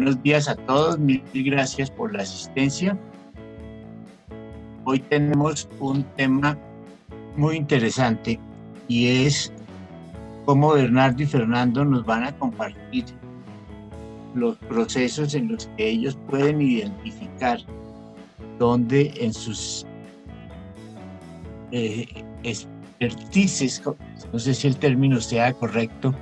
Buenos días a todos, mil gracias por la asistencia. Hoy tenemos un tema muy interesante y es cómo Bernardo y Fernando nos van a compartir los procesos en los que ellos pueden identificar dónde en sus expertices, no sé si el término sea correcto,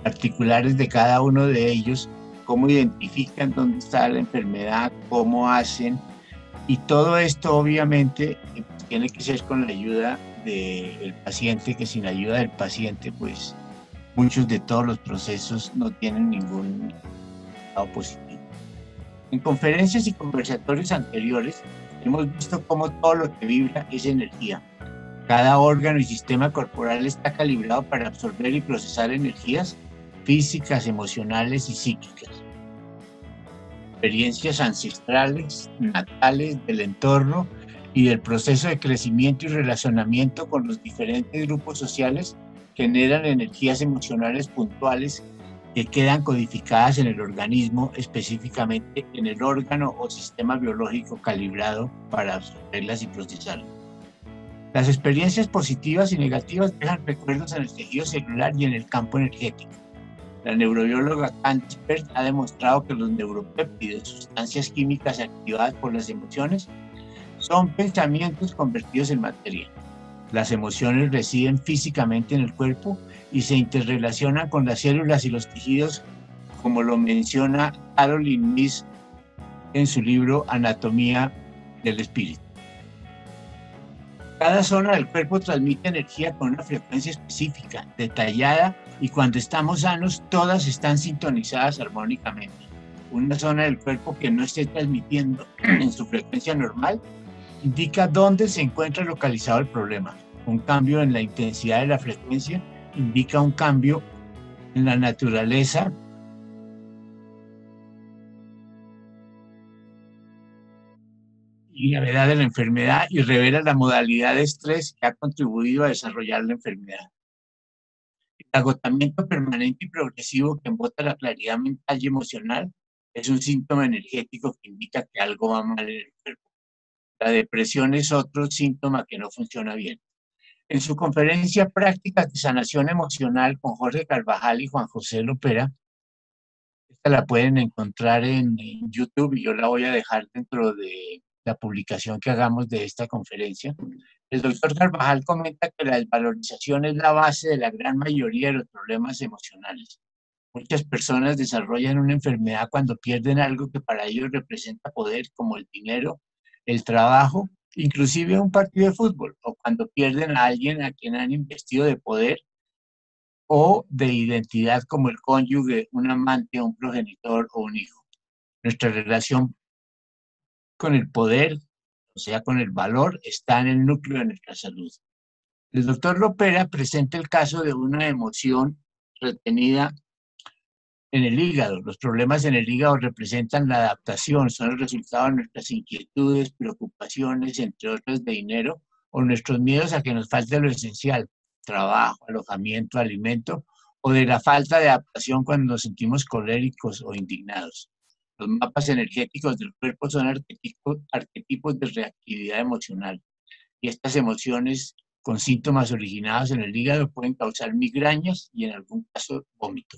particulares de cada uno de ellos, cómo identifican dónde está la enfermedad, cómo hacen, y todo esto obviamente tiene que ser con la ayuda del paciente, que sin ayuda del paciente pues muchos de todos los procesos no tienen ningún resultado positivo. En conferencias y conversatorios anteriores hemos visto cómo todo lo que vibra es energía. Cada órgano y sistema corporal está calibrado para absorber y procesar energías físicas, emocionales y psíquicas. Experiencias ancestrales, natales, del entorno y del proceso de crecimiento y relacionamiento con los diferentes grupos sociales generan energías emocionales puntuales que quedan codificadas en el organismo, específicamente en el órgano o sistema biológico calibrado para absorberlas y procesarlas. Las experiencias positivas y negativas dejan recuerdos en el tejido celular y en el campo energético. La neurobióloga Cantispert ha demostrado que los neuropéptidos, sustancias químicas activadas por las emociones, son pensamientos convertidos en materia. Las emociones residen físicamente en el cuerpo y se interrelacionan con las células y los tejidos, como lo menciona Caroline Myss en su libro Anatomía del Espíritu. Cada zona del cuerpo transmite energía con una frecuencia específica, detallada, y cuando estamos sanos, todas están sintonizadas armónicamente. Una zona del cuerpo que no esté transmitiendo en su frecuencia normal indica dónde se encuentra localizado el problema. Un cambio en la intensidad de la frecuencia indica un cambio en la naturaleza y gravedad de la enfermedad y revela la modalidad de estrés que ha contribuido a desarrollar la enfermedad. El agotamiento permanente y progresivo que embota la claridad mental y emocional es un síntoma energético que indica que algo va mal en el cuerpo. La depresión es otro síntoma que no funciona bien. En su conferencia Prácticas de Sanación Emocional con Jorge Carvajal y Juan José Lopera, esta la pueden encontrar en YouTube y yo la voy a dejar dentro de la publicación que hagamos de esta conferencia. El doctor Carvajal comenta que la desvalorización es la base de la gran mayoría de los problemas emocionales. Muchas personas desarrollan una enfermedad cuando pierden algo que para ellos representa poder, como el dinero, el trabajo, inclusive un partido de fútbol, o cuando pierden a alguien a quien han investido de poder o de identidad, como el cónyuge, un amante, un progenitor o un hijo. Nuestra relación con el poder, o sea, con el valor, está en el núcleo de nuestra salud. El doctor Lopera presenta el caso de una emoción retenida en el hígado. Los problemas en el hígado representan la adaptación, son el resultado de nuestras inquietudes, preocupaciones, entre otras de dinero, o nuestros miedos a que nos falte lo esencial, trabajo, alojamiento, alimento, o de la falta de adaptación cuando nos sentimos coléricos o indignados. Los mapas energéticos del cuerpo son arquetipos de reactividad emocional, y estas emociones con síntomas originados en el hígado pueden causar migrañas y en algún caso vómito.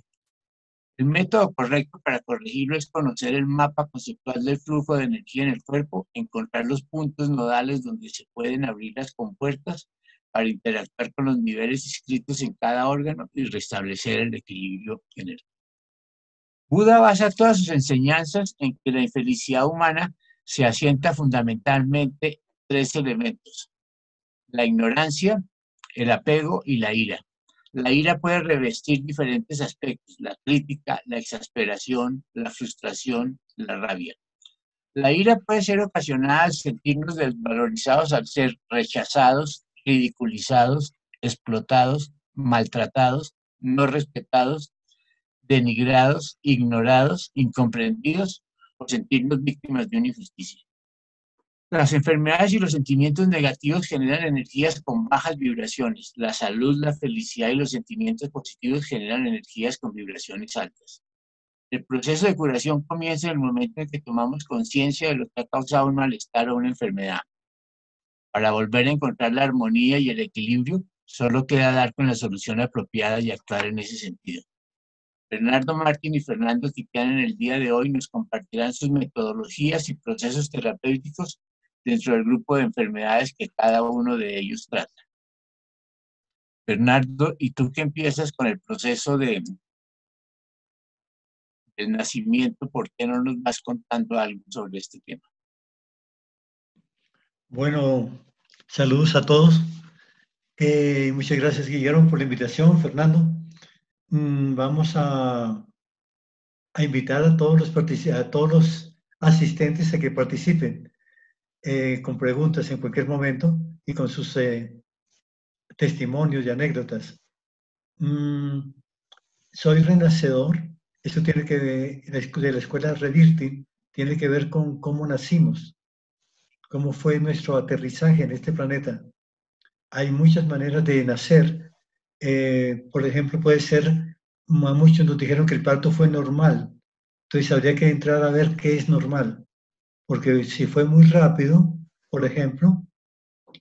El método correcto para corregirlo es conocer el mapa conceptual del flujo de energía en el cuerpo, encontrar los puntos nodales donde se pueden abrir las compuertas para interactuar con los niveles inscritos en cada órgano y restablecer el equilibrio general. Buda basa todas sus enseñanzas en que la infelicidad humana se asienta fundamentalmente en tres elementos: la ignorancia, el apego y la ira. La ira puede revestir diferentes aspectos: la crítica, la exasperación, la frustración, la rabia. La ira puede ser ocasionada al sentirnos desvalorizados, al ser rechazados, ridiculizados, explotados, maltratados, no respetados, denigrados, ignorados, incomprendidos o sentirnos víctimas de una injusticia. Las enfermedades y los sentimientos negativos generan energías con bajas vibraciones. La salud, la felicidad y los sentimientos positivos generan energías con vibraciones altas. El proceso de curación comienza en el momento en que tomamos conciencia de lo que ha causado un malestar o una enfermedad. Para volver a encontrar la armonía y el equilibrio, solo queda dar con la solución apropiada y actuar en ese sentido. Bernardo Martín y Fernando Tipián en el día de hoy nos compartirán sus metodologías y procesos terapéuticos dentro del grupo de enfermedades que cada uno de ellos trata. Bernardo, ¿y tú que empiezas con el proceso del nacimiento? ¿Por qué no nos vas contando algo sobre este tema? Bueno, saludos a todos. Muchas gracias, Guillermo, por la invitación, Fernando. Vamos a invitar a todos los asistentes a que participen con preguntas en cualquier momento y con sus testimonios y anécdotas. Soy renacedor. Eso tiene que ver, de la escuela Revirting, tiene que ver con cómo nacimos, cómo fue nuestro aterrizaje en este planeta. Hay muchas maneras de nacer. Por ejemplo, puede ser, a muchos nos dijeron que el parto fue normal. Entonces habría que entrar a ver qué es normal. Porque si fue muy rápido, por ejemplo,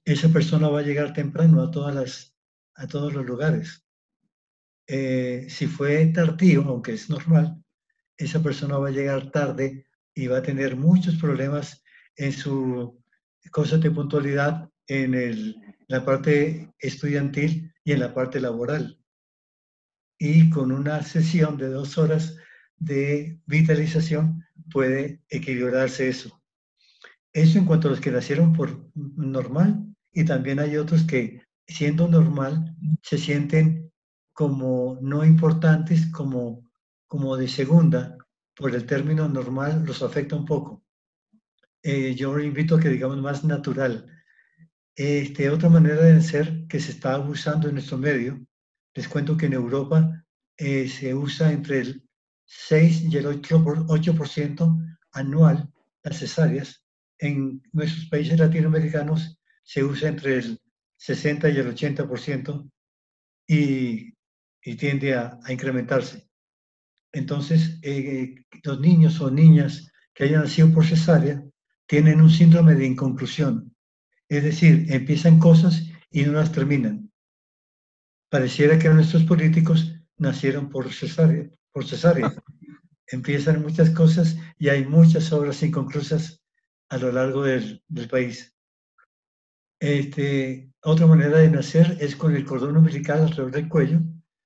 esa persona va a llegar temprano a todos los lugares. Si fue tardío, aunque es normal, esa persona va a llegar tarde y va a tener muchos problemas en su cosas de puntualidad en la parte estudiantil y en la parte laboral. Y con una sesión de 2 horas de vitalización puede equilibrarse eso. Eso en cuanto a los que nacieron por normal, y también hay otros que, siendo normal, se sienten como no importantes, como de segunda, por el término normal los afecta un poco. Yo invito a que digamos más natural. Otra manera de ser que se está abusando en nuestro medio, les cuento que en Europa se usa entre el 6 y el 8% anual las cesáreas. En nuestros países latinoamericanos se usa entre el 60 y el 80% y, y tiende a incrementarse. Entonces, los niños o niñas que hayan nacido por cesárea tienen un síndrome de inconclusión. Es decir, empiezan cosas y no las terminan. Pareciera que nuestros políticos nacieron por cesárea. Empiezan muchas cosas y hay muchas obras inconclusas a lo largo del país. Otra manera de nacer es con el cordón umbilical alrededor del cuello,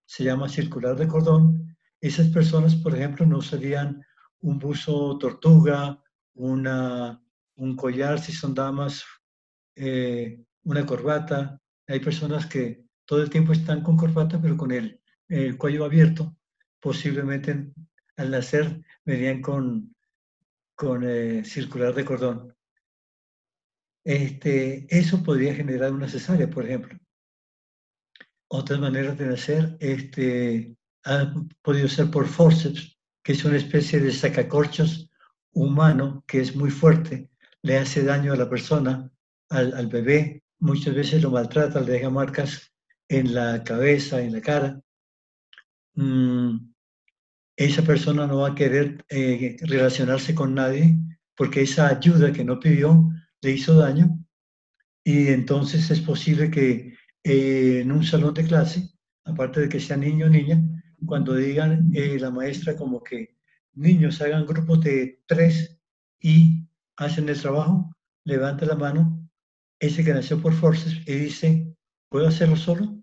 se llama circular de cordón. Esas personas, por ejemplo, no usarían un buzo tortuga, un collar si son damas, una corbata. Hay personas que todo el tiempo están con corbata, pero con el cuello abierto. Posiblemente al nacer venían con circular de cordón. Eso podría generar una cesárea, por ejemplo. Otras maneras de nacer han podido ser por forceps, que es una especie de sacacorchos humano que es muy fuerte, le hace daño a la persona, al bebé, muchas veces lo maltrata, le deja marcas en la cabeza, en la cara. Esa persona no va a querer relacionarse con nadie porque esa ayuda que no pidió le hizo daño, y entonces es posible que en un salón de clase, aparte de que sea niño o niña, cuando digan la maestra como que niños hagan grupos de 3 y hacen el trabajo, levanta la mano ese que nació por forces y dice, ¿puedo hacerlo solo?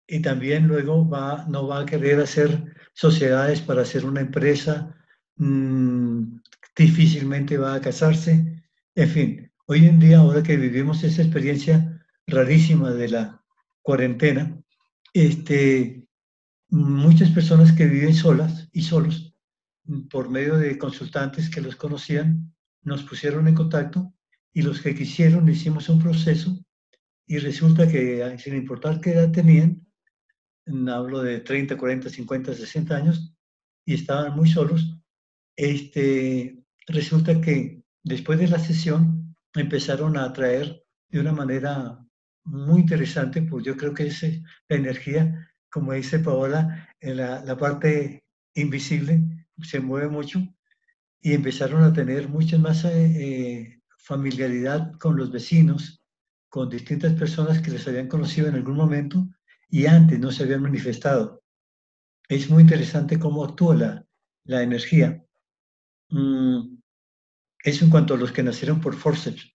Y también luego no va a querer hacer sociedades para hacer una empresa, difícilmente va a casarse. En fin, hoy en día, ahora que vivimos esa experiencia rarísima de la cuarentena, muchas personas que viven solas y solos, por medio de consultantes que los conocían, nos pusieron en contacto, y los que quisieron hicimos un proceso, y resulta que sin importar qué edad tenían, hablo de 30, 40, 50, 60 años, y estaban muy solos. Resulta que después de la sesión empezaron a atraer de una manera muy interesante, pues yo creo que es la energía, como dice Paola, la parte invisible, se mueve mucho, y empezaron a tener mucha más familiaridad con los vecinos, con distintas personas que les habían conocido en algún momento y antes no se habían manifestado. Es muy interesante cómo actúa la energía. Eso en cuanto a los que nacieron por forceps.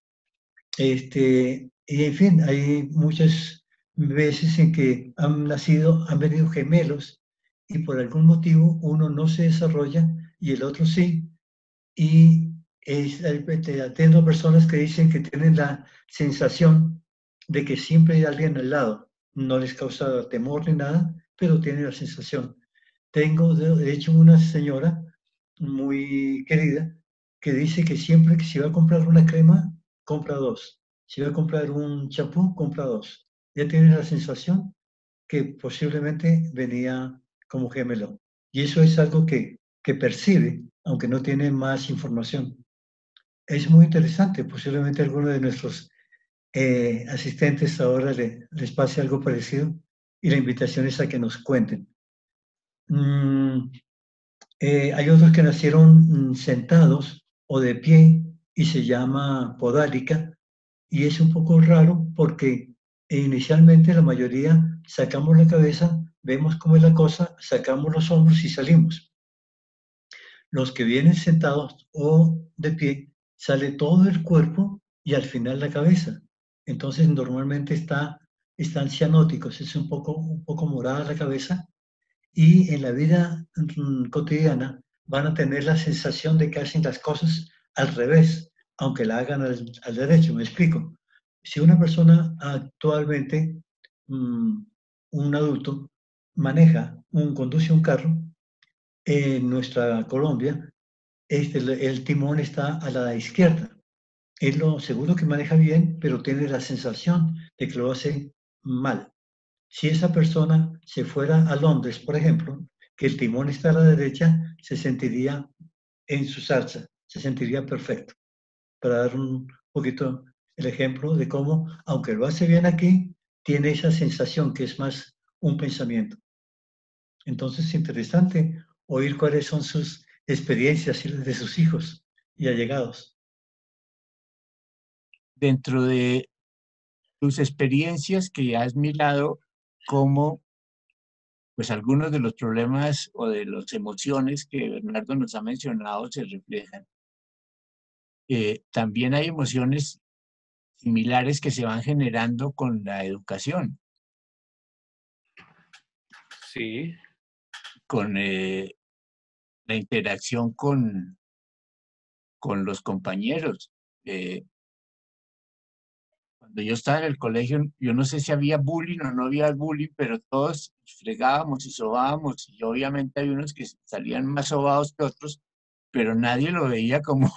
Y en fin, hay muchas veces en que han venido gemelos y por algún motivo uno no se desarrolla y el otro sí. Y tengo personas que dicen que tienen la sensación de que siempre hay alguien al lado. No les causa temor ni nada, pero tienen la sensación. Tengo, de hecho, una señora muy querida que dice que siempre que si va a comprar una crema, compra dos. Si va a comprar un champú, compra dos. Ya tiene la sensación que posiblemente venía como gemelo. Y eso es algo que percibe, aunque no tiene más información. Es muy interesante, posiblemente alguno de nuestros asistentes ahora les pase algo parecido y la invitación es a que nos cuenten. Hay otros que nacieron sentados o de pie y se llama podálica y es un poco raro porque inicialmente la mayoría sacamos la cabeza, vemos cómo es la cosa, sacamos los hombros y salimos. Los que vienen sentados o de pie, sale todo el cuerpo y al final la cabeza. Entonces normalmente están cianóticos, es un poco morada la cabeza y en la vida cotidiana van a tener la sensación de que hacen las cosas al revés, aunque la hagan al derecho. Me explico. Si una persona actualmente, un adulto, conduce un carro, en nuestra Colombia, el timón está a la izquierda. Él lo seguro que maneja bien, pero tiene la sensación de que lo hace mal. Si esa persona se fuera a Londres, por ejemplo, que el timón está a la derecha, se sentiría en su salsa, se sentiría perfecto. Para dar un poquito el ejemplo de cómo, aunque lo hace bien aquí, tiene esa sensación que es más un pensamiento. Entonces es interesante oír cuáles son sus experiencias y las de sus hijos y allegados. Dentro de tus experiencias que has mirado, cómo pues algunos de los problemas o de las emociones que Bernardo nos ha mencionado se reflejan. También hay emociones similares que se van generando con la educación, Sí. con la interacción con los compañeros. Cuando yo estaba en el colegio, yo no sé si había bullying o no había bullying, pero todos fregábamos y sobábamos, y obviamente hay unos que salían más sobados que otros, pero nadie lo veía como,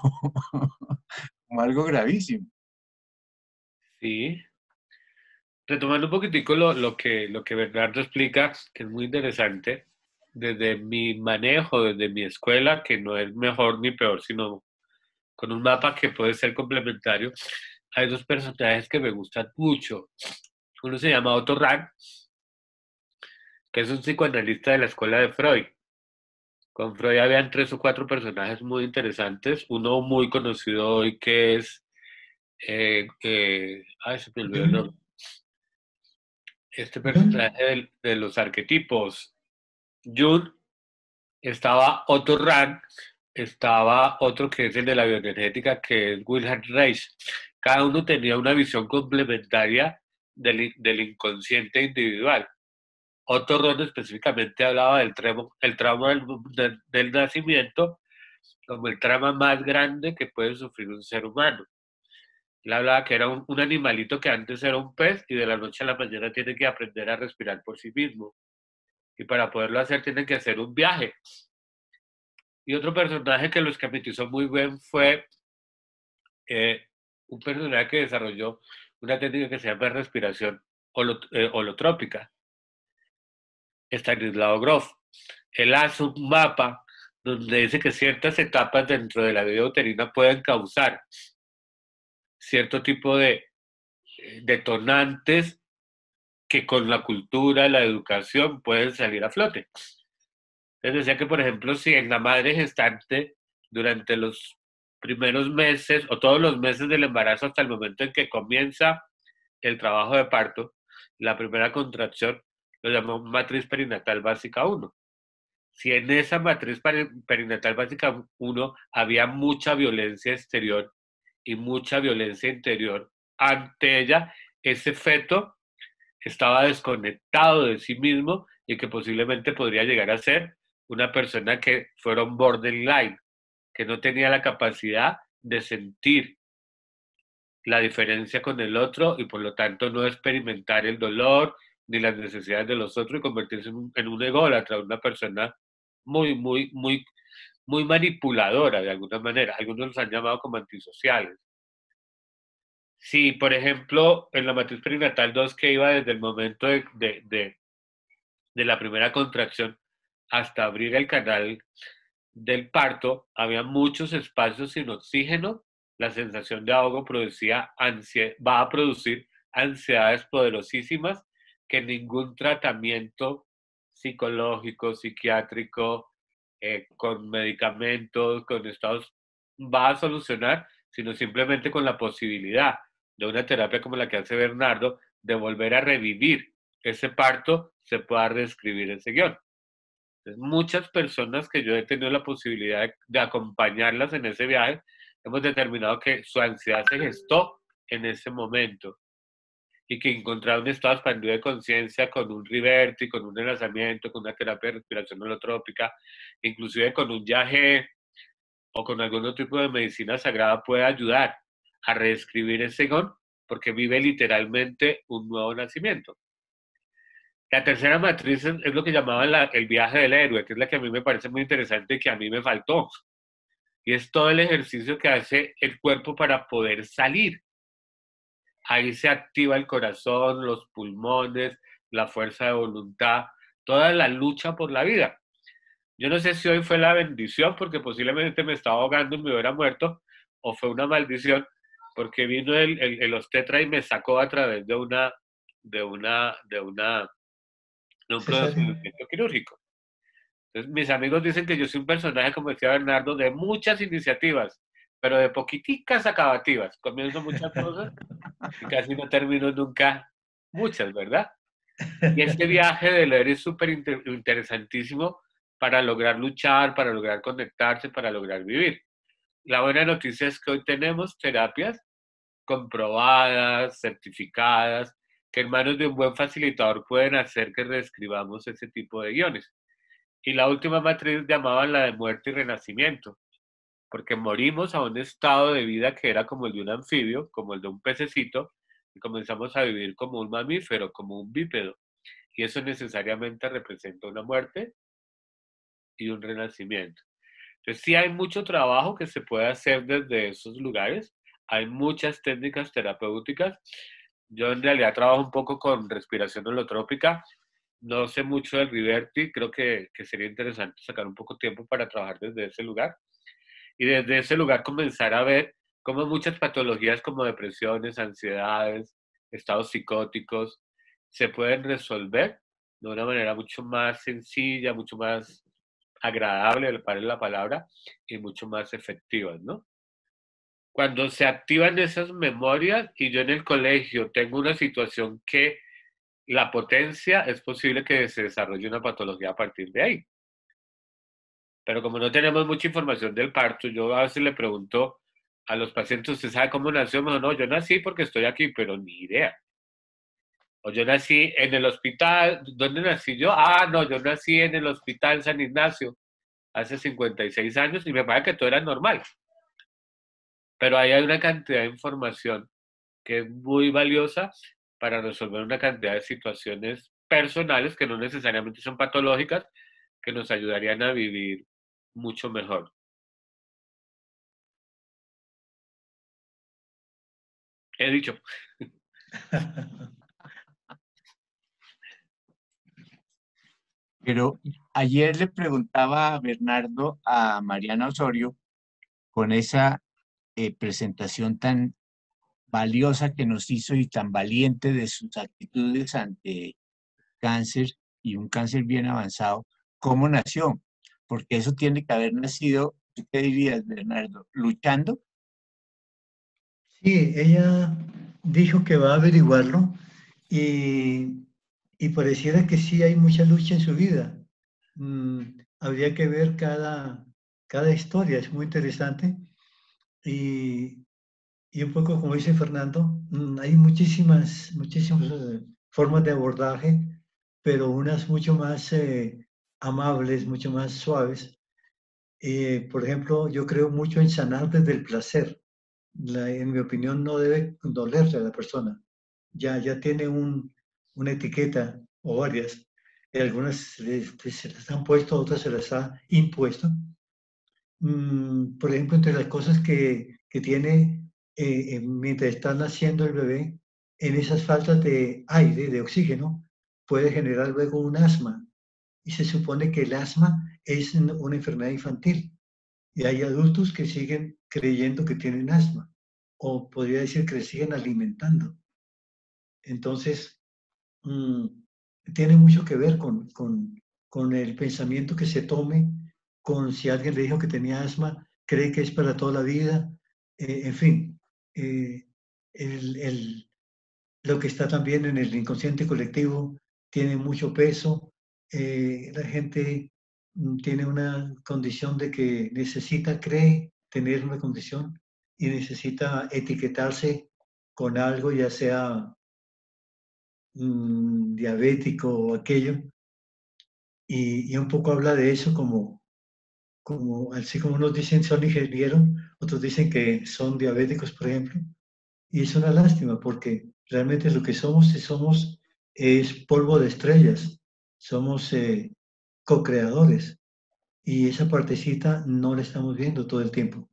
como algo gravísimo. Sí. Retomando un poquitico lo que Bernardo explica, que es muy interesante, desde mi manejo, desde mi escuela, que no es mejor ni peor, sino con un mapa que puede ser complementario, hay dos personajes que me gustan mucho. Uno se llama Otto Rank, que es un psicoanalista de la escuela de Freud. Con Freud habían tres o cuatro personajes muy interesantes. Uno muy conocido hoy que es... se me olvidó el nombre. Este personaje de los arquetipos. Jung, estaba Otto Rank, estaba otro que es el de la bioenergética, que es Wilhelm Reich. Cada uno tenía una visión complementaria del inconsciente individual. Otto Ron específicamente hablaba el trauma del nacimiento como el trauma más grande que puede sufrir un ser humano. Él hablaba que era un animalito que antes era un pez y de la noche a la mañana tiene que aprender a respirar por sí mismo. Y para poderlo hacer tiene que hacer un viaje. Y otro personaje que lo esquematizó muy bien fue un personaje que desarrolló una técnica que se llama respiración holotrópica, Stanislav Grof. Él hace un mapa donde dice que ciertas etapas dentro de la vida uterina pueden causar cierto tipo de detonantes que con la cultura, la educación pueden salir a flote. Les decía que, por ejemplo, si en la madre gestante, durante los primeros meses o todos los meses del embarazo hasta el momento en que comienza el trabajo de parto, la primera contracción, lo llamamos matriz perinatal básica 1. Si en esa matriz perinatal básica 1 había mucha violencia exterior y mucha violencia interior ante ella, ese feto estaba desconectado de sí mismo y que posiblemente podría llegar a ser una persona que fuera un borderline, que no tenía la capacidad de sentir la diferencia con el otro y por lo tanto no experimentar el dolor ni las necesidades de los otros y convertirse en un ególatra, una persona muy manipuladora de alguna manera. Algunos los han llamado como antisociales. Si, por ejemplo, en la matriz perinatal 2 que iba desde el momento de la primera contracción hasta abrir el canal del parto, había muchos espacios sin oxígeno, la sensación de ahogo va a producir ansiedades poderosísimas que ningún tratamiento psicológico, psiquiátrico, con medicamentos, con estados, va a solucionar, sino simplemente con la posibilidad de una terapia como la que hace Bernardo, de volver a revivir ese parto, se pueda reescribir ese guión. Entonces, muchas personas que yo he tenido la posibilidad de acompañarlas en ese viaje, hemos determinado que su ansiedad se gestó en ese momento y que encontrar un estado expandido de conciencia con un Riverti, con un enlazamiento, con una terapia de respiración holotrópica, inclusive con un yagé o con algún otro tipo de medicina sagrada puede ayudar a reescribir ese guión porque vive literalmente un nuevo nacimiento. La tercera matriz es lo que llamaban el viaje del héroe, que es la que a mí me parece muy interesante y que a mí me faltó. Y es todo el ejercicio que hace el cuerpo para poder salir. Ahí se activa el corazón, los pulmones, la fuerza de voluntad, toda la lucha por la vida. Yo no sé si hoy fue la bendición porque posiblemente me estaba ahogando y me hubiera muerto, o fue una maldición porque vino el obstetra y me sacó a través de un procedimiento quirúrgico. Entonces, mis amigos dicen que yo soy un personaje, como decía Bernardo, de muchas iniciativas, pero de poquiticas acabativas. Comienzo muchas cosas y casi no termino nunca muchas, ¿verdad? Y este viaje del héroe es súper interesantísimo para lograr luchar, para lograr conectarse, para lograr vivir. La buena noticia es que hoy tenemos terapias comprobadas, certificadas, que en manos de un buen facilitador pueden hacer que reescribamos ese tipo de guiones. Y la última matriz llamaban la de muerte y renacimiento, porque morimos a un estado de vida que era como el de un anfibio, como el de un pececito, y comenzamos a vivir como un mamífero, como un bípedo. Y eso necesariamente representa una muerte y un renacimiento. Entonces sí hay mucho trabajo que se puede hacer desde esos lugares, hay muchas técnicas terapéuticas. Yo en realidad trabajo un poco con respiración holotrópica, no sé mucho del Riverti, creo que sería interesante sacar un poco de tiempo para trabajar desde ese lugar y desde ese lugar comenzar a ver cómo muchas patologías como depresiones, ansiedades, estados psicóticos se pueden resolver de una manera mucho más sencilla, mucho más agradable, para la palabra, y mucho más efectivas, ¿no? Cuando se activan esas memorias y yo en el colegio tengo una situación que la potencia, es posible que se desarrolle una patología a partir de ahí. Pero como no tenemos mucha información del parto, yo a veces le pregunto a los pacientes, ¿usted sabe cómo nació? Me dijo, no, yo nací porque estoy aquí, pero ni idea. O yo nací en el hospital, ¿dónde nací yo? Ah, no, yo nací en el hospital San Ignacio hace 56 años y me parece que todo era normal. Pero ahí hay una cantidad de información que es muy valiosa para resolver una cantidad de situaciones personales que no necesariamente son patológicas, que nos ayudarían a vivir mucho mejor. He dicho. Pero ayer le preguntaba a Bernardo, a Mariana Osorio, con esa presentación tan valiosa que nos hizo y tan valiente de sus actitudes ante cáncer y un cáncer bien avanzado, ¿cómo nació? porque eso tiene que haber nacido, ¿tú qué dirías, Bernardo? ¿Luchando? Sí, ella dijo que va a averiguarlo y, y pareciera que sí hay mucha lucha en su vida. Habría que ver cada historia, es muy interesante. Y, y un poco como dice Fernando, hay muchísimas formas de abordaje, pero unas mucho más amables, mucho más suaves. Por ejemplo, yo creo mucho en sanar desde el placer. En mi opinión, no debe dolerle a la persona. Ya tiene una etiqueta o varias. Algunas se las han puesto, otras se las ha impuesto. Por ejemplo, entre las cosas que tiene mientras está naciendo el bebé, en esas faltas de aire, de oxígeno, puede generar luego un asma. Y se supone que el asma es una enfermedad infantil. Y hay adultos que siguen creyendo que tienen asma, o podría decir que le siguen alimentando. Entonces, mm, tiene mucho que ver con el pensamiento que se tome, con si alguien le dijo que tenía asma, cree que es para toda la vida, en fin, eh, el, el- lo que está también en el inconsciente colectivo tiene mucho peso. La gente tiene una condición de que necesita, cree tener una condición y necesita etiquetarse con algo, ya sea diabético o aquello, y un poco habla de eso así como unos dicen son ingenieros, otros dicen que son diabéticos, por ejemplo, y es una lástima porque realmente lo que somos es polvo de estrellas, somos co-creadores y esa partecita no la estamos viendo todo el tiempo.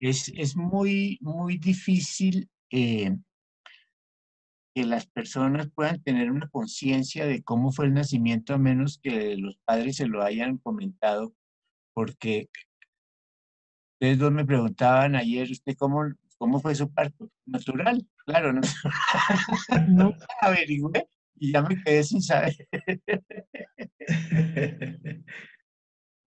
Es muy, muy difícil que las personas puedan tener una conciencia de cómo fue el nacimiento a menos que los padres se lo hayan comentado, porque ustedes dos me preguntaban ayer, ¿usted cómo fue su parto? Natural, claro, no, nunca averigüé y ya me quedé sin saber.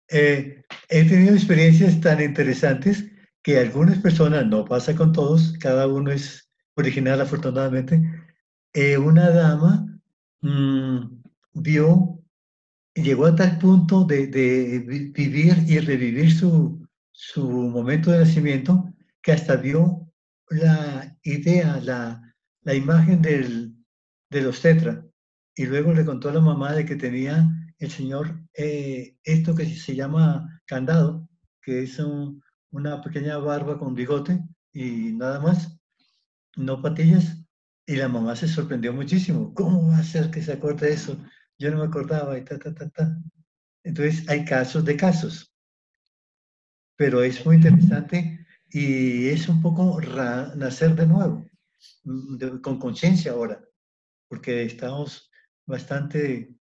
He tenido experiencias tan interesantes que algunas personas, no pasa con todos, cada uno es original afortunadamente. Una dama mm, vio, llegó a tal punto de vivir y revivir su momento de nacimiento que hasta vio la idea, la imagen del obstetra. Y luego le contó a la mamá de que tenía el señor esto que se llama candado, que es una pequeña barba con bigote y nada más, no patillas. Y la mamá se sorprendió muchísimo. ¿Cómo va a ser que se acuerde de eso? Yo no me acordaba y ta, ta, ta, ta. Entonces hay casos de casos, pero es muy interesante y es un poco nacer de nuevo, con conciencia ahora, porque estamos bastante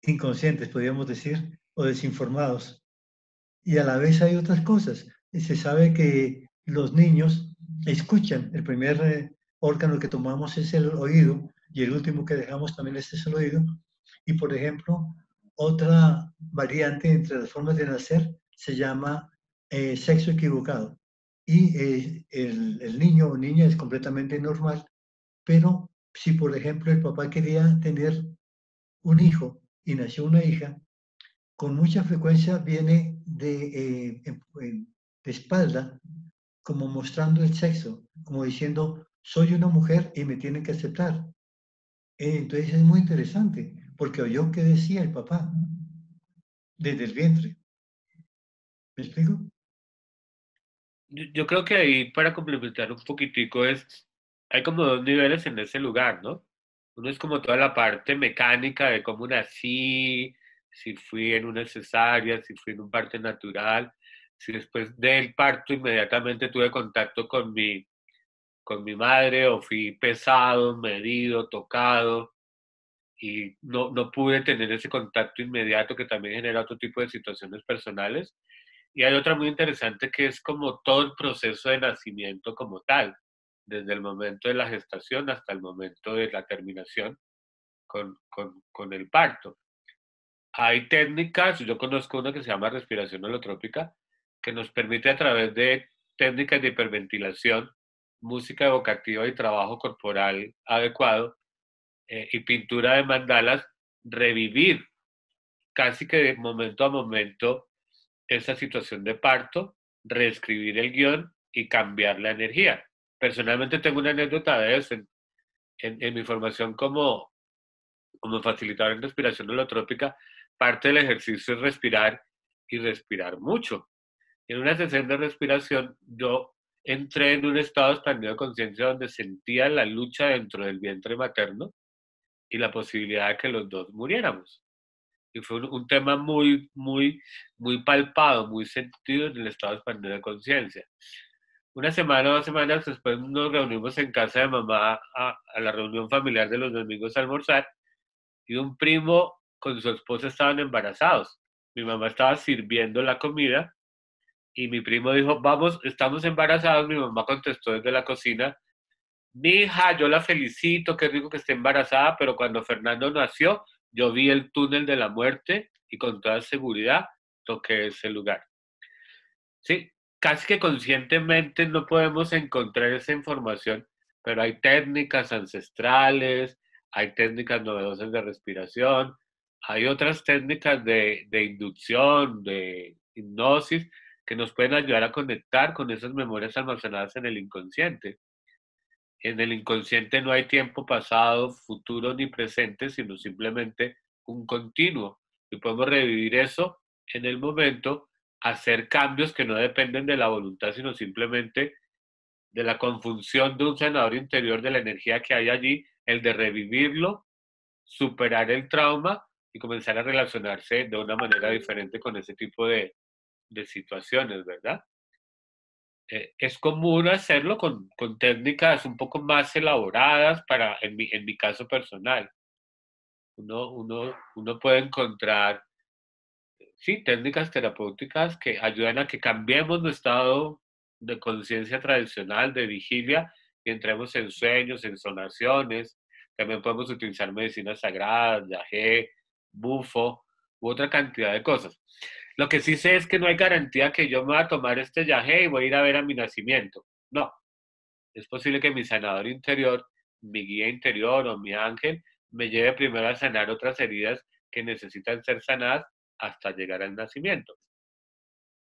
inconscientes, podríamos decir, o desinformados. Y a la vez hay otras cosas. Y se sabe que los niños escuchan. El primer órgano que tomamos es el oído y el último que dejamos también es el oído. Y por ejemplo, otra variante entre las formas de nacer se llama sexo equivocado. Y el niño o niña es completamente normal, pero si por ejemplo el papá quería tener un hijo y nació una hija, con mucha frecuencia viene de espalda, como mostrando el sexo, como diciendo, soy una mujer y me tienen que aceptar. Entonces es muy interesante, porque oyó qué decía el papá desde el vientre. ¿Me explico? Yo creo que ahí, para complementar un poquitico, hay como dos niveles en ese lugar, ¿no? Uno es como toda la parte mecánica de cómo nací, si fui en una cesárea, si fui en un parto natural, si después del parto inmediatamente tuve contacto con mi madre o fui pesado, medido, tocado y no pude tener ese contacto inmediato que también genera otro tipo de situaciones personales. Y hay otra muy interesante que es como todo el proceso de nacimiento como tal, desde el momento de la gestación hasta el momento de la terminación. con el parto. Hay técnicas, yo conozco una que se llama respiración holotrópica, que nos permite a través de técnicas de hiperventilación, música evocativa y trabajo corporal adecuado y pintura de mandalas, revivir casi que de momento a momento esa situación de parto, reescribir el guión y cambiar la energía. Personalmente tengo una anécdota de eso. En mi formación como facilitador en respiración holotrópica, parte del ejercicio es respirar y respirar mucho. En una sesión de respiración, yo entré en un estado expandido de conciencia donde sentía la lucha dentro del vientre materno y la posibilidad de que los dos muriéramos. Y fue un tema muy, muy, muy palpado, muy sentido en el estado expandido de conciencia. Una semana o 2 semanas después nos reunimos en casa de mamá a la reunión familiar de los domingos a almorzar y un primo con su esposa estaban embarazados. Mi mamá estaba sirviendo la comida y mi primo dijo, vamos, estamos embarazados. Mi mamá contestó desde la cocina, mi hija, yo la felicito, qué rico que esté embarazada, pero cuando Fernando nació, yo vi el túnel de la muerte y con toda seguridad toqué ese lugar. Sí, casi que conscientemente no podemos encontrar esa información, pero hay técnicas ancestrales, hay técnicas novedosas de respiración, hay otras técnicas de inducción, de hipnosis, que nos pueden ayudar a conectar con esas memorias almacenadas en el inconsciente. En el inconsciente no hay tiempo pasado, futuro ni presente, sino simplemente un continuo. Y podemos revivir eso en el momento, hacer cambios que no dependen de la voluntad, sino simplemente de la confusión de un sanador interior de la energía que hay allí, el de revivirlo, superar el trauma y comenzar a relacionarse de una manera diferente con ese tipo de situaciones, ¿verdad? Es común hacerlo con técnicas un poco más elaboradas para, en mi caso personal. Uno puede encontrar, sí, técnicas terapéuticas que ayudan a que cambiemos nuestro estado de conciencia tradicional, de vigilia, y entremos en sueños, en sonaciones. También podemos utilizar medicinas sagradas, yagé, bufo, u otra cantidad de cosas. Lo que sí sé es que no hay garantía que yo me voy a tomar este yagé y voy a ir a ver a mi nacimiento. No, es posible que mi sanador interior, mi guía interior o mi ángel me lleve primero a sanar otras heridas que necesitan ser sanadas hasta llegar al nacimiento.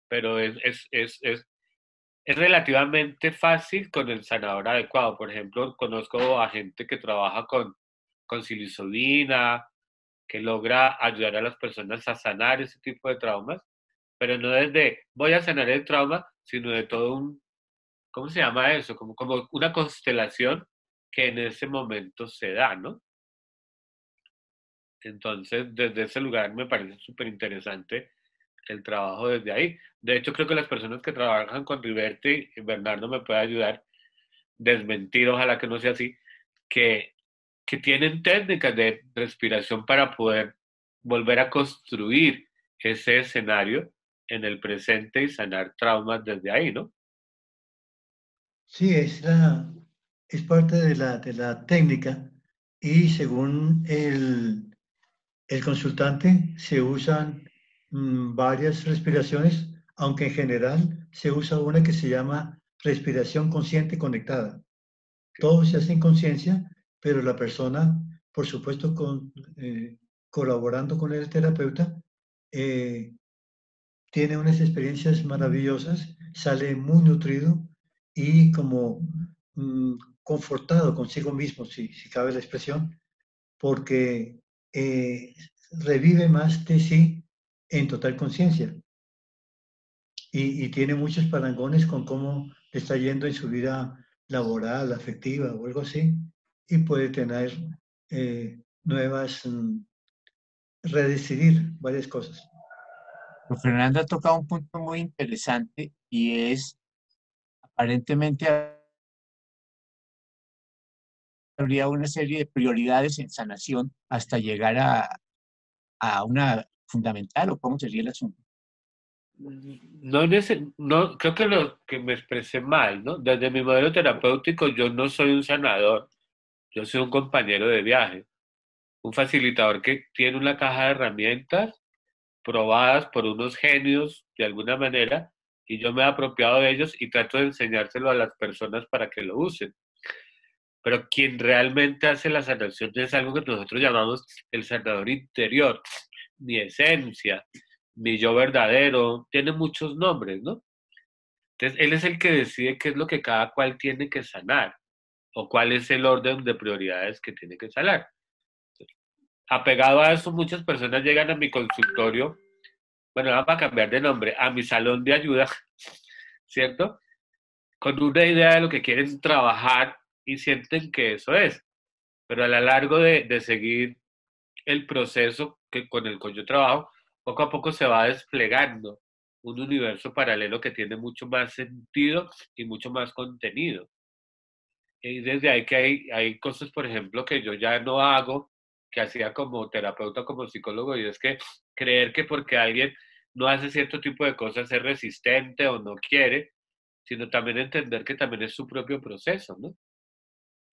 Pero es relativamente fácil con el sanador adecuado. Por ejemplo, conozco a gente que trabaja con psilocibina, que logra ayudar a las personas a sanar ese tipo de traumas, pero no desde voy a sanar el trauma, sino de todo un, ¿cómo se llama eso? Como una constelación que en ese momento se da, ¿no? Entonces, desde ese lugar me parece súper interesante el trabajo desde ahí. De hecho, creo que las personas que trabajan con Riverti, Bernardo me puede ayudar, desmentir, ojalá que no sea así, que, que tienen técnicas de respiración para poder volver a construir ese escenario en el presente y sanar traumas desde ahí, ¿no? Sí, es parte de la técnica y según el consultante se usan varias respiraciones, aunque en general se usa una que se llama respiración consciente conectada. Todo se hace en conciencia, pero la persona, por supuesto, colaborando con el terapeuta, tiene unas experiencias maravillosas, sale muy nutrido y como confortado consigo mismo, si cabe la expresión, porque revive más de sí en total conciencia y tiene muchos parangones con cómo le está yendo en su vida laboral, afectiva o algo así, y puede tener nuevas, redecidir varias cosas. Pero Fernando ha tocado un punto muy interesante y es, aparentemente habría una serie de prioridades en sanación hasta llegar a una fundamental, o cómo sería el asunto. No, creo que lo que me expresé mal, ¿no? Desde mi modelo terapéutico yo no soy un sanador, yo soy un compañero de viaje. un facilitador que tiene una caja de herramientas probadas por unos genios de alguna manera, y yo me he apropiado de ellos y trato de enseñárselo a las personas para que lo usen. Pero quien realmente hace la sanación es algo que nosotros llamamos el sanador interior, mi esencia, mi yo verdadero, tiene muchos nombres, ¿no? Entonces, él es el que decide qué es lo que cada cual tiene que sanar o cuál es el orden de prioridades que tiene que sanar. Apegado a eso, muchas personas llegan a mi consultorio, bueno, vamos a cambiar de nombre, a mi salón de ayuda, ¿cierto? Con una idea de lo que quieren trabajar y sienten que eso es. Pero a lo largo de seguir el proceso con el que yo trabajo, poco a poco se va desplegando un universo paralelo que tiene mucho más sentido y mucho más contenido. Y desde ahí que hay cosas, por ejemplo, que yo ya no hago, que hacía como terapeuta, como psicólogo, y es que creer que porque alguien no hace cierto tipo de cosas es resistente o no quiere, sino también entender que también es su propio proceso, ¿no?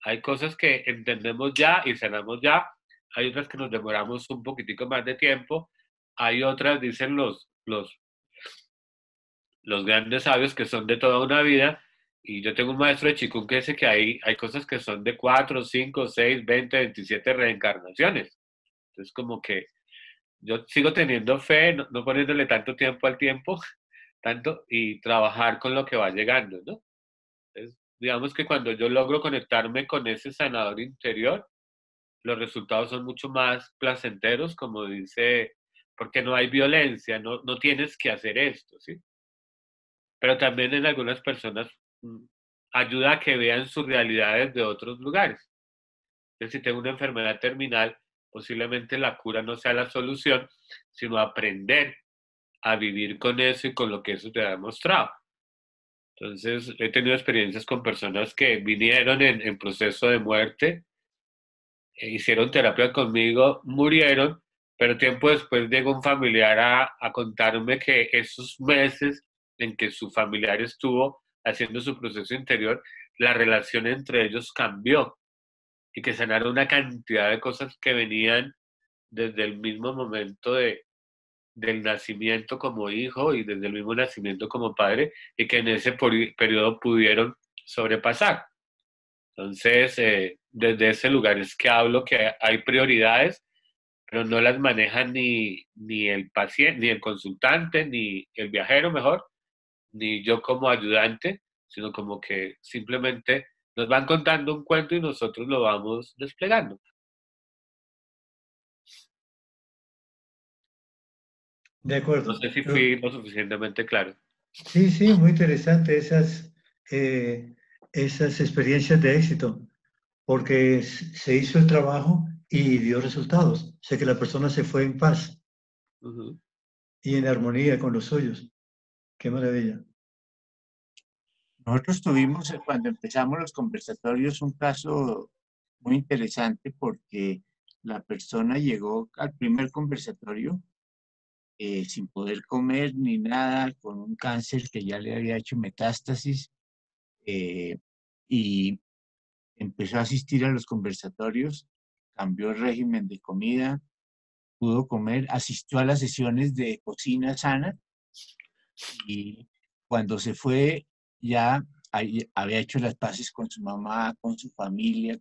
Hay cosas que entendemos ya y sanamos ya, hay otras que nos demoramos un poquitico más de tiempo, hay otras, dicen los grandes sabios, que son de toda una vida, y yo tengo un maestro de Qigong que dice que hay cosas que son de 4, 5, 6, 20, 27 reencarnaciones. Entonces, como que yo sigo teniendo fe, no poniéndole tanto tiempo al tiempo, tanto, y trabajar con lo que va llegando, ¿no? Entonces, digamos que cuando yo logro conectarme con ese sanador interior, los resultados son mucho más placenteros, como dice, porque no hay violencia, no tienes que hacer esto, ¿sí? Pero también en algunas personas mm, ayuda a que vean sus realidades de otros lugares. Entonces, si tengo una enfermedad terminal, posiblemente la cura no sea la solución, sino aprender a vivir con eso y con lo que eso te ha demostrado. Entonces, he tenido experiencias con personas que vinieron en proceso de muerte, hicieron terapia conmigo, murieron, pero tiempo después llegó un familiar a contarme que esos meses en que su familiar estuvo haciendo su proceso interior, la relación entre ellos cambió y que sanaron una cantidad de cosas que venían desde el mismo momento del nacimiento como hijo y desde el mismo nacimiento como padre, y que en ese periodo pudieron sobrepasar. Entonces, desde ese lugar es que hablo que hay prioridades, pero no las maneja ni el paciente, ni el consultante, ni el viajero mejor, ni yo como ayudante, sino como que simplemente nos van contando un cuento y nosotros lo vamos desplegando. De No acuerdo. sé si fui lo suficientemente claro. Sí, sí, muy interesante eh, esas experiencias de éxito, porque se hizo el trabajo y dio resultados. O sea que la persona se fue en paz Uh-huh. y en armonía con los suyos. Qué maravilla. Nosotros tuvimos, cuando empezamos los conversatorios, un caso muy interesante porque la persona llegó al primer conversatorio sin poder comer ni nada, con un cáncer que ya le había hecho metástasis, y empezó a asistir a los conversatorios, cambió el régimen de comida, pudo comer, asistió a las sesiones de cocina sana, y cuando se fue ya había hecho las paces con su mamá, con su familia,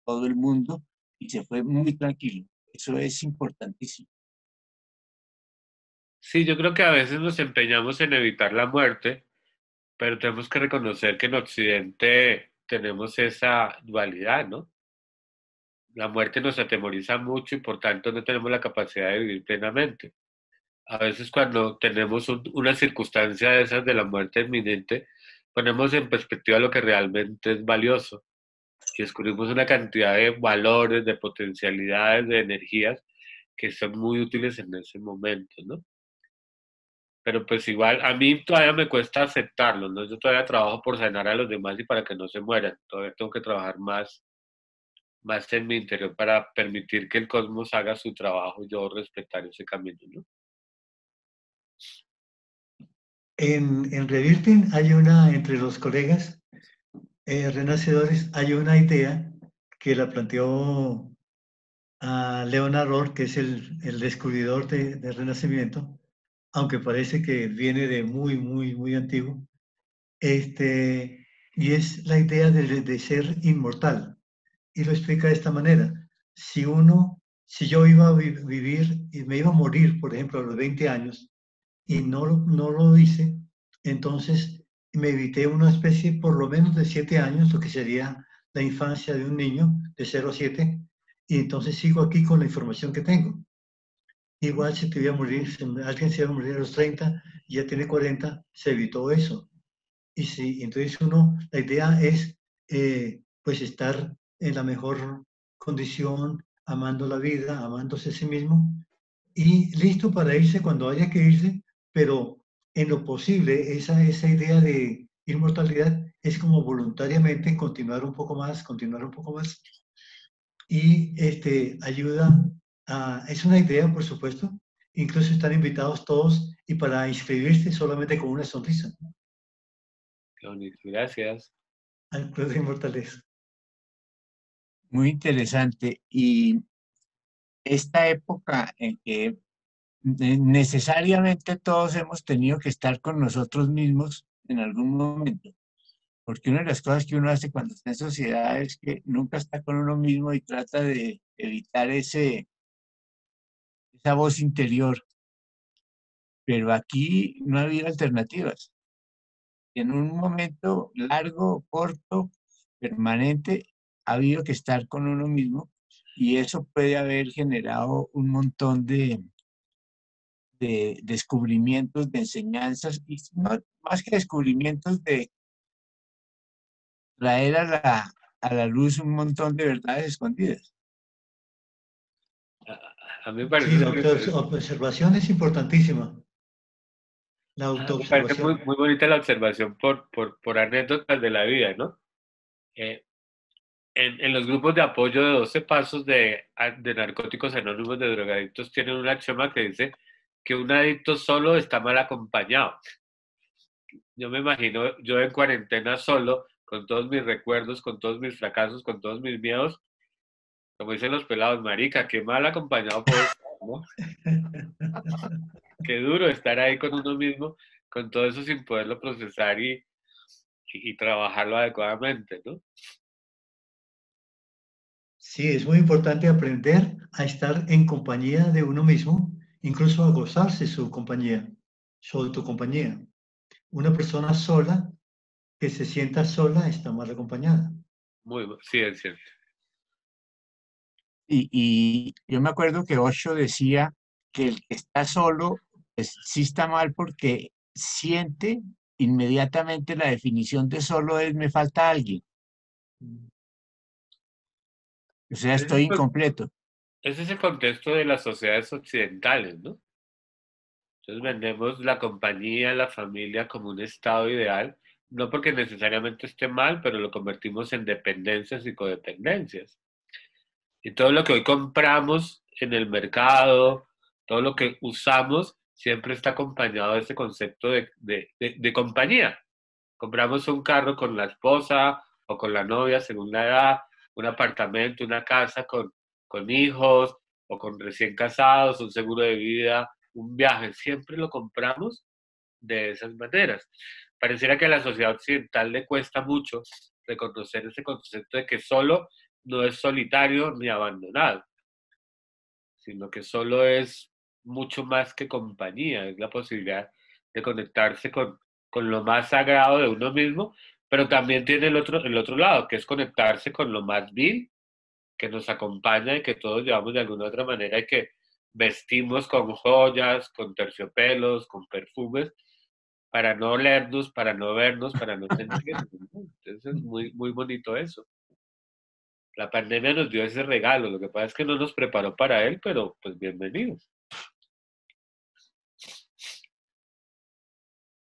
todo el mundo, y se fue muy tranquilo. Eso es importantísimo. Sí, yo creo que a veces nos empeñamos en evitar la muerte, pero tenemos que reconocer que en Occidente tenemos esa dualidad, ¿no? La muerte nos atemoriza mucho y por tanto no tenemos la capacidad de vivir plenamente. A veces cuando tenemos una circunstancia de esas de la muerte inminente, ponemos en perspectiva lo que realmente es valioso y descubrimos una cantidad de valores, de potencialidades, de energías que son muy útiles en ese momento, ¿no? Pero pues igual, a mí todavía me cuesta aceptarlo, ¿no? Yo todavía trabajo por sanar a los demás y para que no se mueran. Todavía tengo que trabajar más en mi interior para permitir que el cosmos haga su trabajo y yo respetar ese camino, ¿no? En Revirting hay entre los colegas renacedores, hay una idea que la planteó a Leonard Rohr, que es el descubridor del Renacimiento, aunque parece que viene de muy antiguo, y es la idea de ser inmortal. Y lo explica de esta manera. Si yo iba a vivir y me iba a morir, por ejemplo, a los 20 años, y no lo hice, entonces me evité una especie por lo menos de 7 años, lo que sería la infancia de un niño de 0 a 7, y entonces sigo aquí con la información que tengo. Igual si te iba a morir, si alguien se iba a morir a los 30 y ya tiene 40, se evitó eso. Y sí, entonces la idea es pues estar en la mejor condición, amando la vida, amándose a sí mismo y listo para irse cuando haya que irse, pero en lo posible esa idea de inmortalidad es como voluntariamente continuar un poco más y ayuda es una idea, por supuesto, incluso están invitados todos y para inscribirse solamente con una sonrisa Qué bonito, gracias. al Club de Inmortales. Muy interesante. Y esta época en que necesariamente todos hemos tenido que estar con nosotros mismos en algún momento, porque una de las cosas que uno hace cuando está en sociedad es que nunca está con uno mismo y trata de evitar esa voz interior, pero aquí no ha habido alternativas. En un momento largo, corto, permanente, ha habido que estar con uno mismo y eso puede haber generado un montón de descubrimientos, de enseñanzas, y más que descubrimientos, de traer a la luz un montón de verdades escondidas. A mí me Sí, parece, la autoobservación es importantísima. La me parece muy, autoobservación. muy bonita la observación por anécdotas de la vida, ¿no? Eh, en los grupos de apoyo de 12 pasos de narcóticos anónimos de drogadictos tienen un axioma que dice que un adicto solo está mal acompañado. Yo me imagino yo en cuarentena solo, con todos mis recuerdos, con todos mis fracasos, con todos mis miedos, como dicen los pelados, marica, qué mal acompañado puedo estar, ¿no? Qué duro estar ahí con uno mismo, con todo eso sin poderlo procesar y trabajarlo adecuadamente, ¿no? Sí, es muy importante aprender a estar en compañía de uno mismo, incluso a gozarse su compañía, su autocompañía. Una persona sola que se sienta sola está mal acompañada. Sí, es cierto. Y yo me acuerdo que Osho decía que el que está solo, pues, sí está mal porque siente inmediatamente la definición de solo es me falta alguien, o sea, Ese estoy incompleto. es el contexto de las sociedades occidentales, ¿no? Entonces vendemos la compañía, la familia como un estado ideal, no porque necesariamente esté mal, pero lo convertimos en dependencias y codependencias. Y todo lo que hoy compramos en el mercado, todo lo que usamos, siempre está acompañado de ese concepto de compañía. Compramos un carro con la esposa o con la novia según la edad, un apartamento, una casa con hijos o con recién casados, un seguro de vida, un viaje. Siempre lo compramos de esas maneras. Pareciera que a la sociedad occidental le cuesta mucho reconocer ese concepto de que solo no es solitario ni abandonado, sino que solo es mucho más que compañía, es la posibilidad de conectarse con lo más sagrado de uno mismo, pero también tiene el otro lado, que es conectarse con lo más vil que nos acompaña y que todos llevamos de alguna otra manera y que vestimos con joyas, con terciopelos, con perfumes, para no olernos, para no vernos, para no sentirnos, ¿no? Entonces es muy bonito eso. La pandemia nos dio ese regalo, lo que pasa es que no nos preparó para él, pero pues bienvenidos.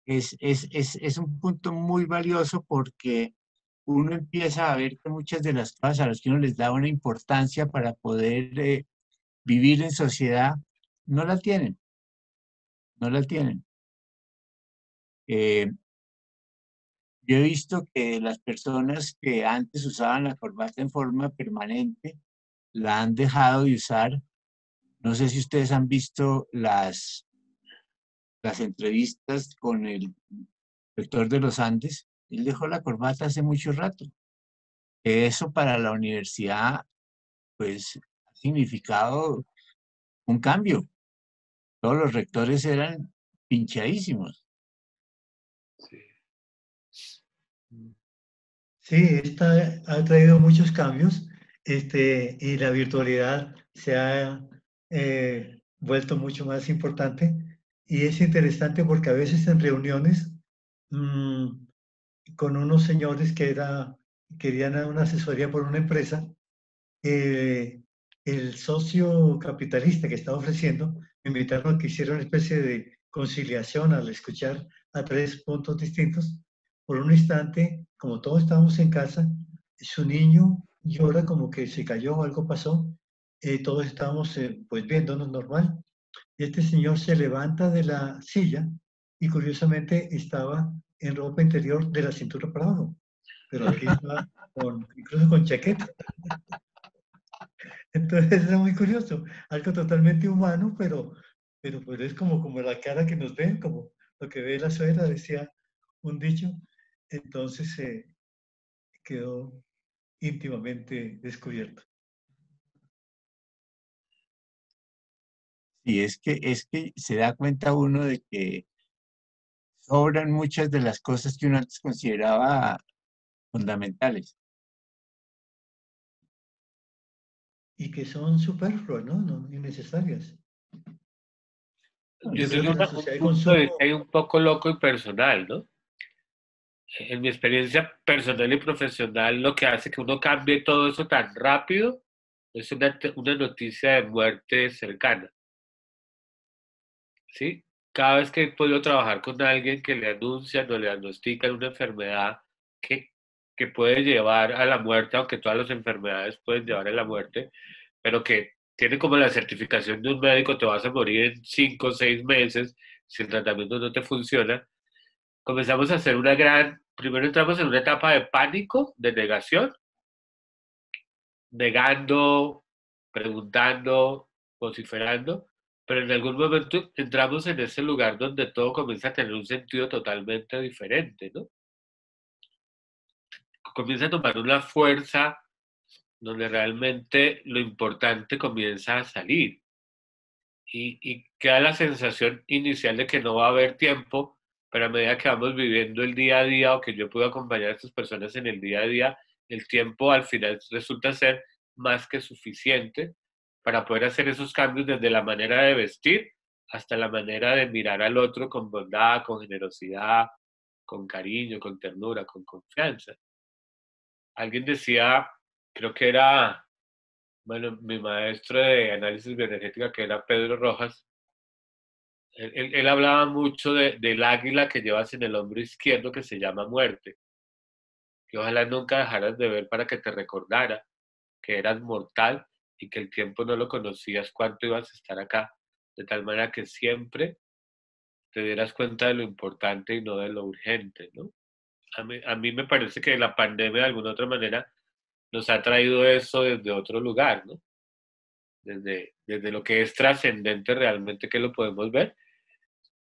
Es un punto muy valioso porque uno empieza a ver que muchas de las cosas a las que uno les da una importancia para poder vivir en sociedad, no la tienen, no la tienen. Eh, yo he visto que las personas que antes usaban la corbata en forma permanente, la han dejado de usar. No sé si ustedes han visto las entrevistas con el rector de los Andes. Él dejó la corbata hace mucho rato. Eso para la universidad, pues, ha significado un cambio. Todos los rectores eran pinchadísimos. Sí. Sí, esta ha traído muchos cambios, y la virtualidad se ha vuelto mucho más importante. Y es interesante porque a veces en reuniones con unos señores querían una asesoría por una empresa, el socio capitalista que estaba ofreciendo me invitaron a que hiciera una especie de conciliación al escuchar a tres puntos distintos. Por un instante, como todos estábamos en casa, su niño llora como que se cayó o algo pasó. Todos estábamos pues viéndonos normal. Y este señor se levanta de la silla y curiosamente estaba en ropa interior de la cintura para abajo. Pero aquí estaba incluso con chaqueta. Entonces era muy curioso, algo totalmente humano, pero es como la cara que nos ven, como lo que ve la suegra, decía un dicho. Entonces quedó íntimamente descubierto. Y es que se da cuenta uno de que sobran muchas de las cosas que uno antes consideraba fundamentales. Y que son superfluas, ¿no? No innecesarias. Yo Yo creo tengo que la un sociedad de punto de consumo, vista ahí un poco loco y personal, ¿no? En mi experiencia personal y profesional, lo que hace que uno cambie todo eso tan rápido es una noticia de muerte cercana, ¿sí? Cada vez que he podido trabajar con alguien que le anuncian o le diagnostican una enfermedad que, que puede llevar a la muerte, aunque todas las enfermedades pueden llevar a la muerte, pero que tiene como la certificación de un médico, te vas a morir en 5 o 6 meses si el tratamiento no te funciona, comenzamos a hacer primero entramos en una etapa de pánico, de negación, negando, preguntando, vociferando, pero en algún momento entramos en ese lugar donde todo comienza a tener un sentido totalmente diferente, ¿no? Comienza a tomar una fuerza donde realmente lo importante comienza a salir y queda la sensación inicial de que no va a haber tiempo, pero a medida que vamos viviendo el día a día o que yo puedo acompañar a estas personas en el día a día, el tiempo al final resulta ser más que suficiente para poder hacer esos cambios desde la manera de vestir hasta la manera de mirar al otro con bondad, con generosidad, con cariño, con ternura, con confianza. Alguien decía, creo que era, bueno, mi maestro de análisis bioenergética, que era Pedro Rojas, él hablaba mucho del águila que llevas en el hombro izquierdo que se llama muerte, que ojalá nunca dejaras de ver para que te recordara que eras mortal y que el tiempo no lo conocías cuánto ibas a estar acá, de tal manera que siempre te dieras cuenta de lo importante y no de lo urgente, ¿no? A mí me parece que la pandemia de alguna otra manera nos ha traído eso desde otro lugar, ¿no? Desde lo que es trascendente realmente que lo podemos ver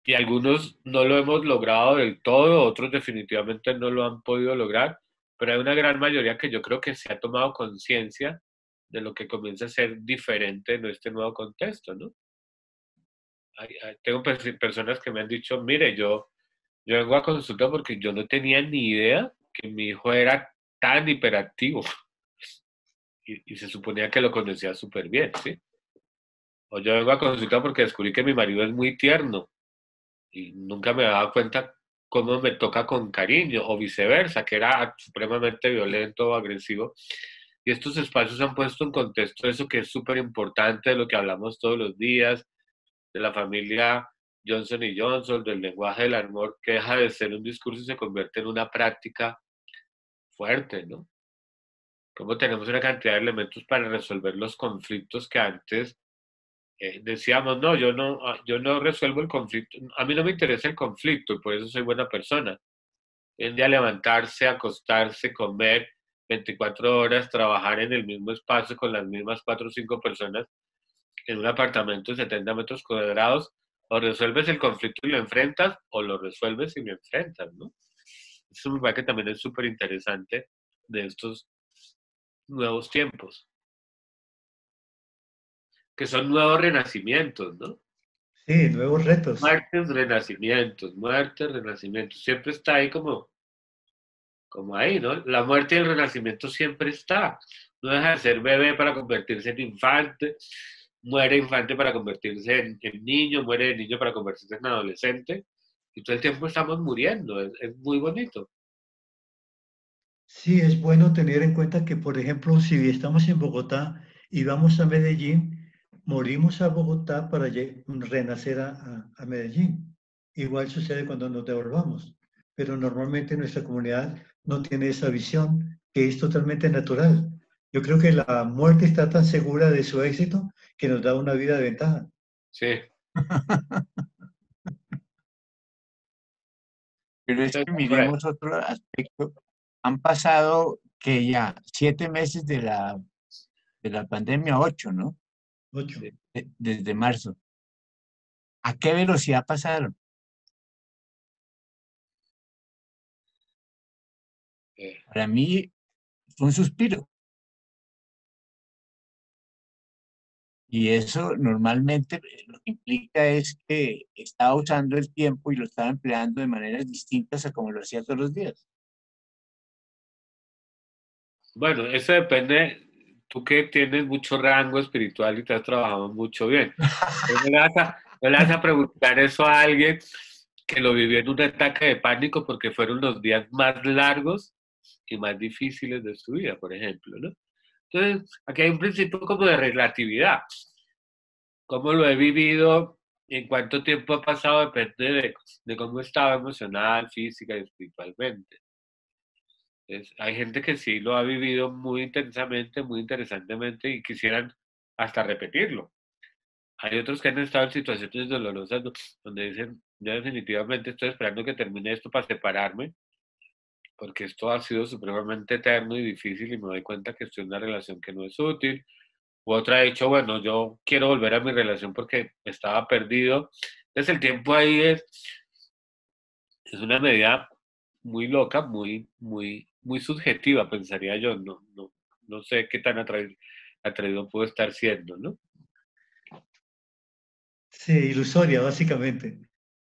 y algunos no lo hemos logrado del todo, otros definitivamente no lo han podido lograr, pero hay una gran mayoría que yo creo que se ha tomado conciencia de lo que comienza a ser diferente en este nuevo contexto, ¿no? Tengo personas que me han dicho, mire, yo vengo a consulta porque yo no tenía ni idea que mi hijo era tan hiperactivo y se suponía que lo conocía súper bien, ¿sí? O yo vengo a consulta porque descubrí que mi marido es muy tierno y nunca me daba cuenta cómo me toca con cariño o viceversa, que era supremamente violento o agresivo. Y estos espacios han puesto en contexto eso que es súper importante de lo que hablamos todos los días, de la familia Johnson y Johnson, del lenguaje del amor, que deja de ser un discurso y se convierte en una práctica fuerte, ¿no? Cómo tenemos una cantidad de elementos para resolver los conflictos que antes decíamos, no, yo no resuelvo el conflicto, a mí no me interesa el conflicto y por eso soy buena persona. En día levantarse, acostarse, comer 24 horas, trabajar en el mismo espacio con las mismas 4 o 5 personas en un apartamento de 70 metros cuadrados, o resuelves el conflicto y lo enfrentas, o lo resuelves y lo enfrentas, ¿no? Eso me parece que también es súper interesante de estos nuevos tiempos, que son nuevos renacimientos, ¿no? Sí, nuevos retos. Muertes, renacimientos, siempre está ahí como ahí, ¿no? La muerte y el renacimiento siempre está. No deja de ser bebé para convertirse en infante, muere infante para convertirse en niño, muere de niño para convertirse en adolescente, y todo el tiempo estamos muriendo, es muy bonito. Sí, es bueno tener en cuenta que, por ejemplo, si estamos en Bogotá y vamos a Medellín, morimos a Bogotá para renacer a Medellín. Igual sucede cuando nos devolvamos, pero normalmente nuestra comunidad no tiene esa visión que es totalmente natural. Yo creo que la muerte está tan segura de su éxito que nos da una vida de ventaja. Sí. Pero es que miremos otro aspecto. Han pasado que ya 7 meses de la pandemia, 8, ¿no? 8. Desde marzo. ¿A qué velocidad pasaron? Para mí fue un suspiro. Y eso normalmente lo que implica es que estaba usando el tiempo y lo estaba empleando de maneras distintas a como lo hacía todos los días. Bueno, eso depende, tú que tienes mucho rango espiritual y te has trabajado mucho bien. No le vas a preguntar eso a alguien que lo vivió en un ataque de pánico porque fueron los días más largos y más difíciles de su vida, por ejemplo, ¿no? Entonces, aquí hay un principio como de relatividad. Cómo lo he vivido, en cuánto tiempo ha pasado, depende de cómo estaba emocional, física y espiritualmente. Hay gente que sí lo ha vivido muy intensamente, muy interesantemente y quisieran hasta repetirlo. Hay otros que han estado en situaciones dolorosas donde dicen, yo definitivamente estoy esperando que termine esto para separarme, porque esto ha sido supremamente eterno y difícil y me doy cuenta que estoy en una relación que no es útil. U otra ha dicho, bueno, yo quiero volver a mi relación porque estaba perdido. Entonces el tiempo ahí es una medida muy loca, muy subjetiva, pensaría yo. No sé qué tan atraído puedo estar siendo, ¿no? Sí, ilusoria, básicamente.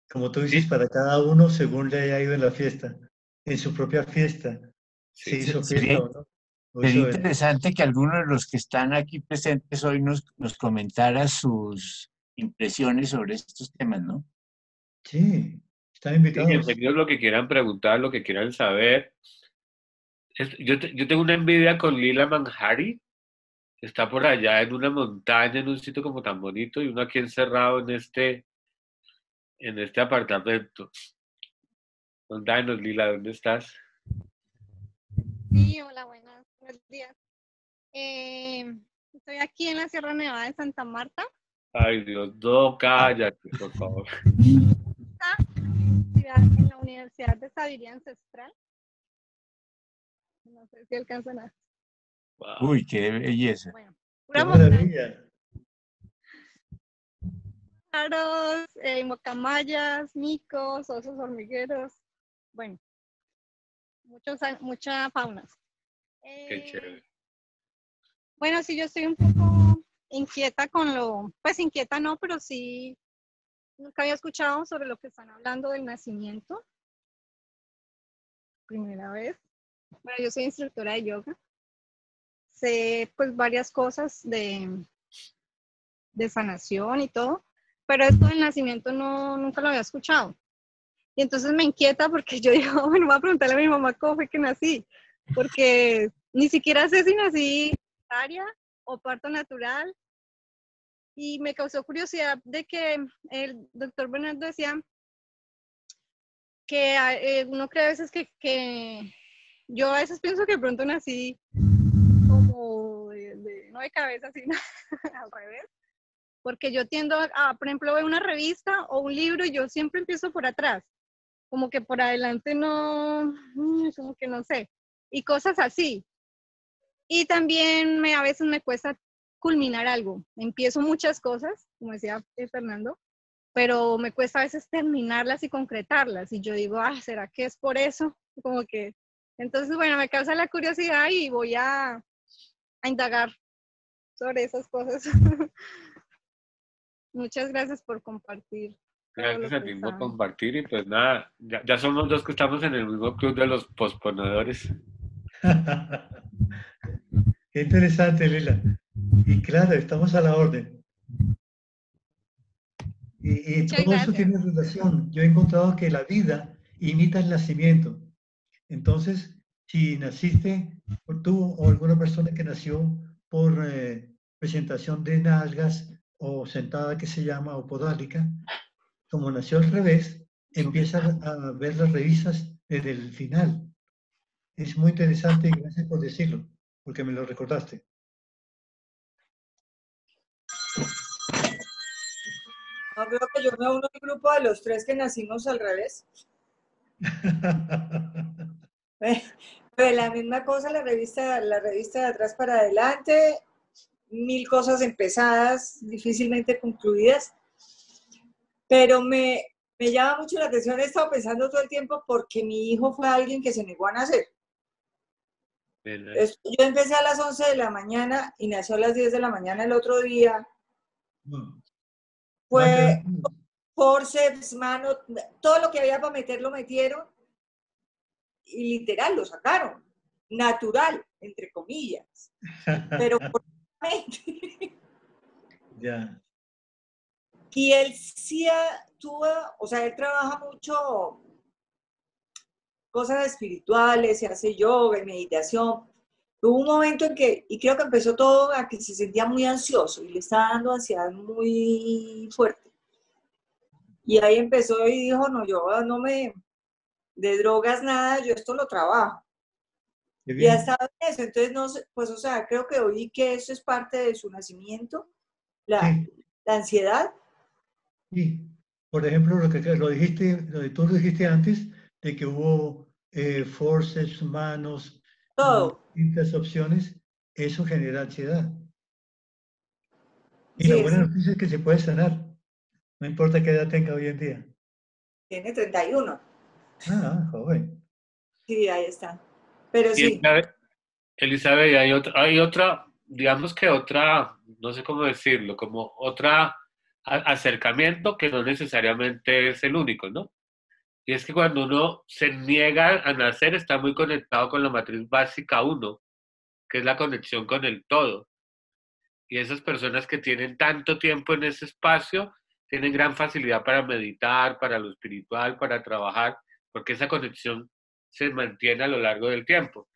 Como tú dices, Sí, para cada uno según le haya ido en la fiesta, en su propia fiesta, se sí. hizo fiesta Sería, o no. O sería hizo el... interesante que alguno de los que están aquí presentes hoy nos comentara sus impresiones sobre estos temas, ¿no? Sí, están Sí, invitados. bienvenidos lo que quieran preguntar, lo que quieran saber. Yo tengo una envidia con Lila Manjari. Está por allá en una montaña, en un sitio como tan bonito, y uno aquí encerrado en este apartamento. Contanos, Lila, ¿dónde estás? Sí, hola, buenos días. Estoy aquí en la Sierra Nevada de Santa Marta. Ay, Dios, no, cállate, por favor. En la Universidad de Sabiria Ancestral. No sé si alcanzan a... Wow. Uy, qué belleza. Bueno, ¡Qué pura montaña. maravilla! Pájaros, mocamayas, micos, osos hormigueros. Bueno, mucha fauna. Qué chévere. Bueno, sí, yo estoy un poco inquieta pues inquieta no, pero sí, nunca había escuchado sobre lo que están hablando del nacimiento. Primera vez. Bueno, yo soy instructora de yoga. Sé pues varias cosas de sanación y todo, pero esto del nacimiento nunca lo había escuchado. Y entonces me inquieta porque yo digo, bueno, voy a preguntarle a mi mamá cómo fue que nací, porque ni siquiera sé si nací cesárea o parto natural. Y me causó curiosidad de que el doctor Bernardo decía que uno cree a veces que yo a veces pienso que de pronto nací como no de cabeza, sino al revés. Porque yo tiendo por ejemplo, ver una revista o un libro y yo siempre empiezo por atrás. Como que por adelante no, como que no sé. Y cosas así. Y también a veces me cuesta culminar algo. Empiezo muchas cosas, como decía Fernando, pero me cuesta a veces terminarlas y concretarlas. Y yo digo, ah, ¿será que es por eso? Como que, entonces, bueno, me causa la curiosidad y voy a indagar sobre esas cosas. Muchas gracias por compartir. Gracias a ti por compartir y pues nada, ya somos dos que estamos en el mismo club de los posponedores. Qué interesante, Lila. Y claro, estamos a la orden. Y todo eso tiene relación. Yo he encontrado que la vida imita el nacimiento. Entonces, si naciste, o tú o alguna persona que nació por presentación de nalgas o sentada que se llama o podálica, como nació al revés, empieza a ver las revistas desde el final. Es muy interesante y gracias por decirlo, porque me lo recordaste. No, creo que yo me uno al grupo de los 3 que nacimos al revés. Pues la misma cosa, la revista de atrás para adelante, 1000 cosas empezadas, difícilmente concluidas, pero me llama mucho la atención, he estado pensando todo el tiempo porque mi hijo fue alguien que se negó a nacer. Yo empecé a las 11 de la mañana y nació a las 10 de la mañana el otro día. Fue forceps, mano, todo lo que había para meter lo metieron y literal lo sacaron. Natural, entre comillas. Pero Ya. Y él sí tuvo, o sea, él trabaja mucho cosas espirituales, se hace yoga y meditación. Hubo un momento en que, y creo que empezó todo a que se sentía muy ansioso y le estaba dando ansiedad muy fuerte. Y ahí empezó y dijo, no, yo no me, de drogas nada, yo esto lo trabajo. Y ha estado en eso, entonces no sé, pues o sea, creo que oí que eso es parte de su nacimiento, la ansiedad. Sí, por ejemplo, lo que tú lo dijiste antes, de que hubo forceps, manos, distintas opciones, eso genera ansiedad. Y la buena noticia es que se puede sanar, no importa qué edad tenga hoy en día. Tiene 31. Ah, joven. Sí, ahí está. Pero sí. Elizabeth, hay otra, digamos que otra, no sé cómo decirlo, como otra acercamiento que no necesariamente es el único, ¿no? Y es que cuando uno se niega a nacer está muy conectado con la matriz básica 1, que es la conexión con el todo. Y esas personas que tienen tanto tiempo en ese espacio tienen gran facilidad para meditar, para lo espiritual, para trabajar, porque esa conexión se mantiene a lo largo del tiempo.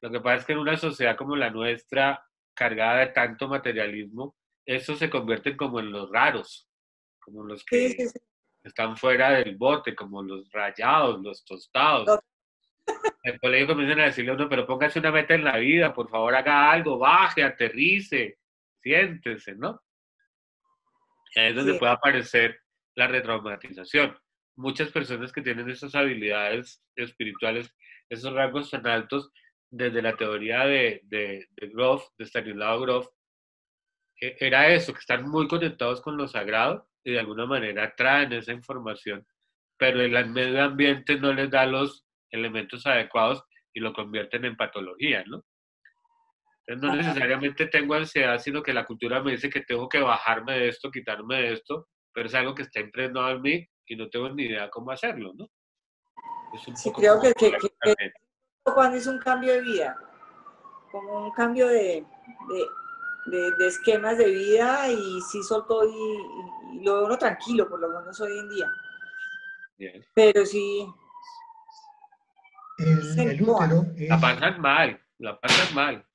Lo que pasa es que en una sociedad como la nuestra, cargada de tanto materialismo, eso se convierte como en los raros, como los que están fuera del bote, como los rayados, los tostados. El colegio comienzan a decirle a uno, pero póngase una meta en la vida, por favor haga algo, baje, aterrice, siéntese, ¿no? Y ahí es donde puede aparecer la retraumatización. Muchas personas que tienen esas habilidades espirituales, esos rasgos tan altos, desde la teoría de Grof, de Stanislav Grof, era eso, que están muy conectados con lo sagrado y de alguna manera traen esa información, pero el medio ambiente no les da los elementos adecuados y lo convierten en patología, ¿no? Entonces no necesariamente tengo ansiedad, sino que la cultura me dice que tengo que bajarme de esto, quitarme de esto, pero es algo que está impregnado en mí y no tengo ni idea cómo hacerlo, ¿no? Es un poco creo que cuando es un cambio de vida, como un cambio de esquemas de vida y sí soltó y lo veo uno tranquilo, por lo menos hoy en día. Bien. Pero sí. El útero es... La pasan mal.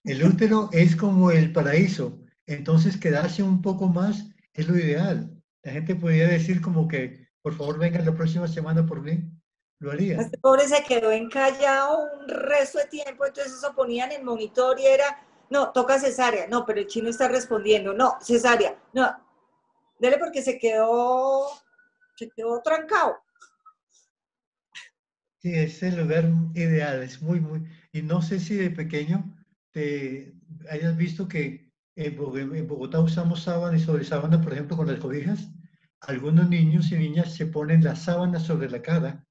El útero es como el paraíso, entonces quedarse un poco más es lo ideal. La gente podría decir como que, por favor, vengan la próxima semana por mí. Lo haría. Este pobre se quedó encallado un resto de tiempo, entonces eso ponían en el monitor y era, no, toca cesárea, no, pero el chino está respondiendo, no, cesárea, no. Dele porque se quedó trancado. Sí, es el lugar ideal, es muy, y no sé si de pequeño hayas visto que en Bogotá usamos sábana y sobre sábana, por ejemplo, con las cobijas. Algunos niños y niñas se ponen la sábana sobre la cara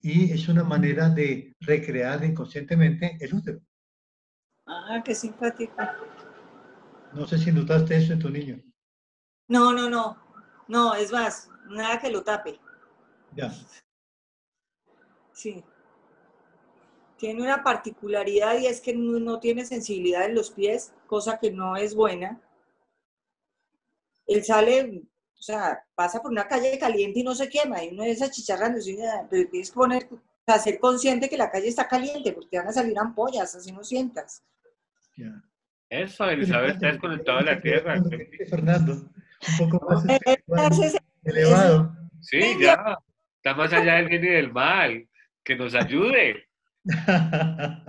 y es una manera de recrear inconscientemente el útero. Ah, qué simpático. No sé si notaste eso en tu niño. No, no, no. No, es más, nada que lo tape. Ya. Sí. Tiene una particularidad y es que no tiene sensibilidad en los pies, cosa que no es buena. Él sale, o sea, pasa por una calle caliente y no se quema, y uno es achicharrando, pero tienes que poner, o sea, ser consciente que la calle está caliente, porque van a salir ampollas, así no sientas. Ya. Eso, Elizabeth está desconectado de la Tierra. Fernando, un poco más Ese elevado. Sí, ya. Está más allá del bien y del mal. Que nos ayude.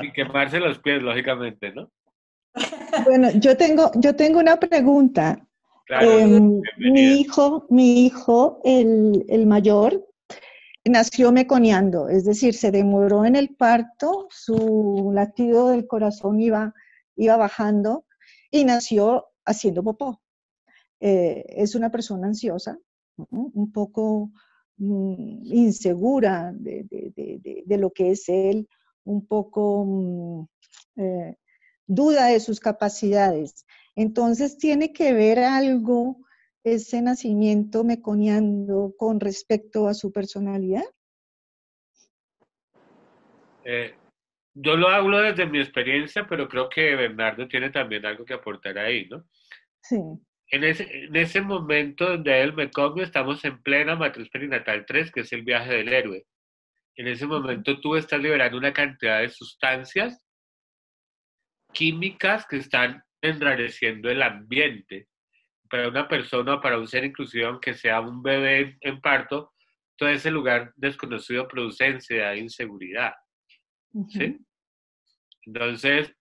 Y quemarse los pies, lógicamente, ¿no? Bueno, yo tengo una pregunta. Claro, Mi hijo, el mayor, nació meconeando, es decir, se demoró en el parto, su latido del corazón iba bajando y nació haciendo popó. Es una persona ansiosa, ¿no? Un poco insegura de lo que es él, un poco duda de sus capacidades. Entonces, ¿tiene que ver algo ese nacimiento meconeando con respecto a su personalidad? Yo lo hablo desde mi experiencia, pero creo que Bernardo tiene también algo que aportar ahí, ¿no? Sí. En ese momento donde él mecomio, estamos en plena matriz perinatal 3, que es el viaje del héroe. En ese momento tú estás liberando una cantidad de sustancias químicas que están enrareciendo el ambiente. Para una persona, para un ser inclusive, aunque sea un bebé en parto, todo ese lugar desconocido produce ansiedad e inseguridad. ¿Sí? Entonces,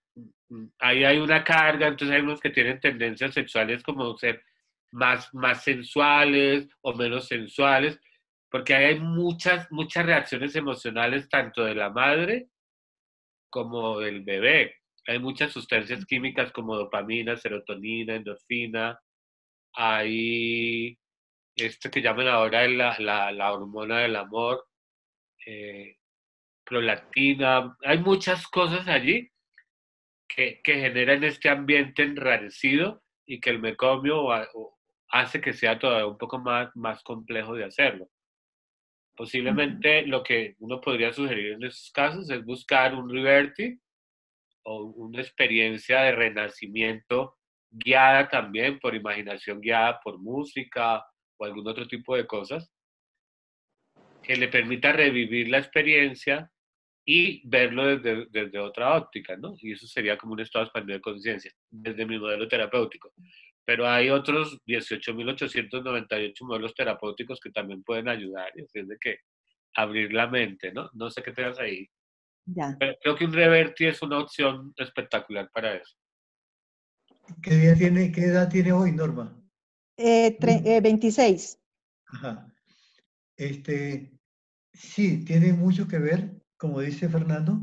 ahí hay una carga, entonces hay unos que tienen tendencias sexuales como ser más sensuales o menos sensuales, porque ahí hay muchas reacciones emocionales tanto de la madre como del bebé. Hay muchas sustancias químicas como dopamina, serotonina, endorfina. Hay esto que llaman ahora la hormona del amor, prolactina. Hay muchas cosas allí que generan este ambiente enrarecido y que el mecomio hace que sea todavía un poco más complejo de hacerlo. Posiblemente lo que uno podría sugerir en esos casos es buscar un Riverti o una experiencia de renacimiento guiada también por imaginación, guiada por música o algún otro tipo de cosas que le permita revivir la experiencia y verlo desde otra óptica, ¿no? Y eso sería como un estado expandido de conciencia, desde mi modelo terapéutico. Pero hay otros 18.898 modelos terapéuticos que también pueden ayudar, y así es de que abrir la mente, ¿no? No sé qué tengas ahí. Ya. Pero creo que un Reverti es una opción espectacular para eso. ¿Qué edad tiene hoy, Norma? 26. Ajá. Sí, tiene mucho que ver, como dice Fernando,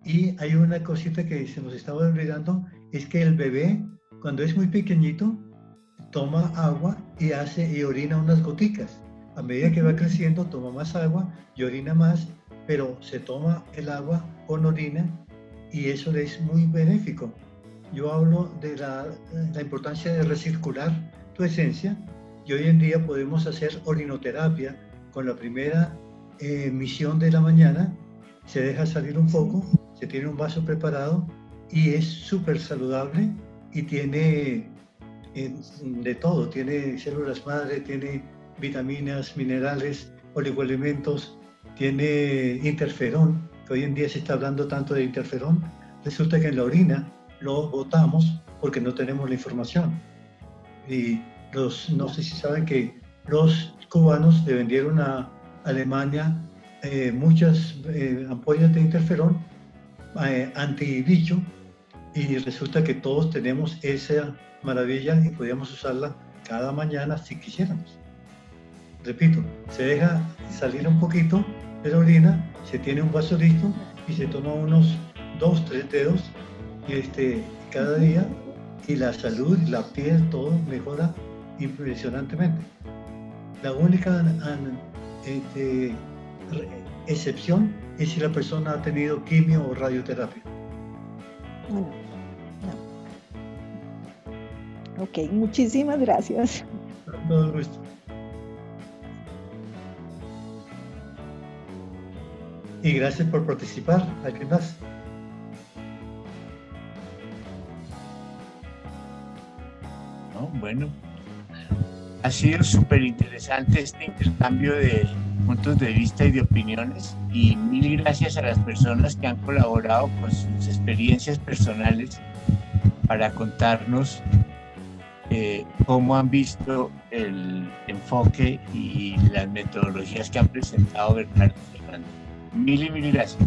y hay una cosita que se nos estaba olvidando, es que el bebé, cuando es muy pequeñito, toma agua y orina unas goticas. A medida que va creciendo, toma más agua y orina más, pero se toma el agua con orina y eso es muy benéfico. Yo hablo de la importancia de recircular tu esencia y hoy en día podemos hacer orinoterapia con la primera emisión de la mañana. Se deja salir un poco, se tiene un vaso preparado y es súper saludable y tiene de todo, tiene células madre, tiene vitaminas, minerales, oligoelementos, tiene interferón, que hoy en día se está hablando tanto de interferón. Resulta que en la orina lo botamos porque no tenemos la información. Y no sé si saben que los cubanos le vendieron a Alemania muchas ampollas de interferón antibicho, y resulta que todos tenemos esa maravilla y podíamos usarla cada mañana si quisiéramos. Repito, se deja salir un poquito de la orina, se tiene un vaso listo y se toma unos 2-3 dedos cada día, y la salud, la piel, todo mejora impresionantemente. La única excepción es si la persona ha tenido quimio o radioterapia. Bueno, no. Ok, muchísimas gracias. Con todo el gusto. Y gracias por participar. ¿Alguien más? ¿No? Bueno, ha sido súper interesante este intercambio de puntos de vista y de opiniones, y mil gracias a las personas que han colaborado con sus experiencias personales para contarnos cómo han visto el enfoque y las metodologías que han presentado Bernardo y Fernando. Mil y mil gracias.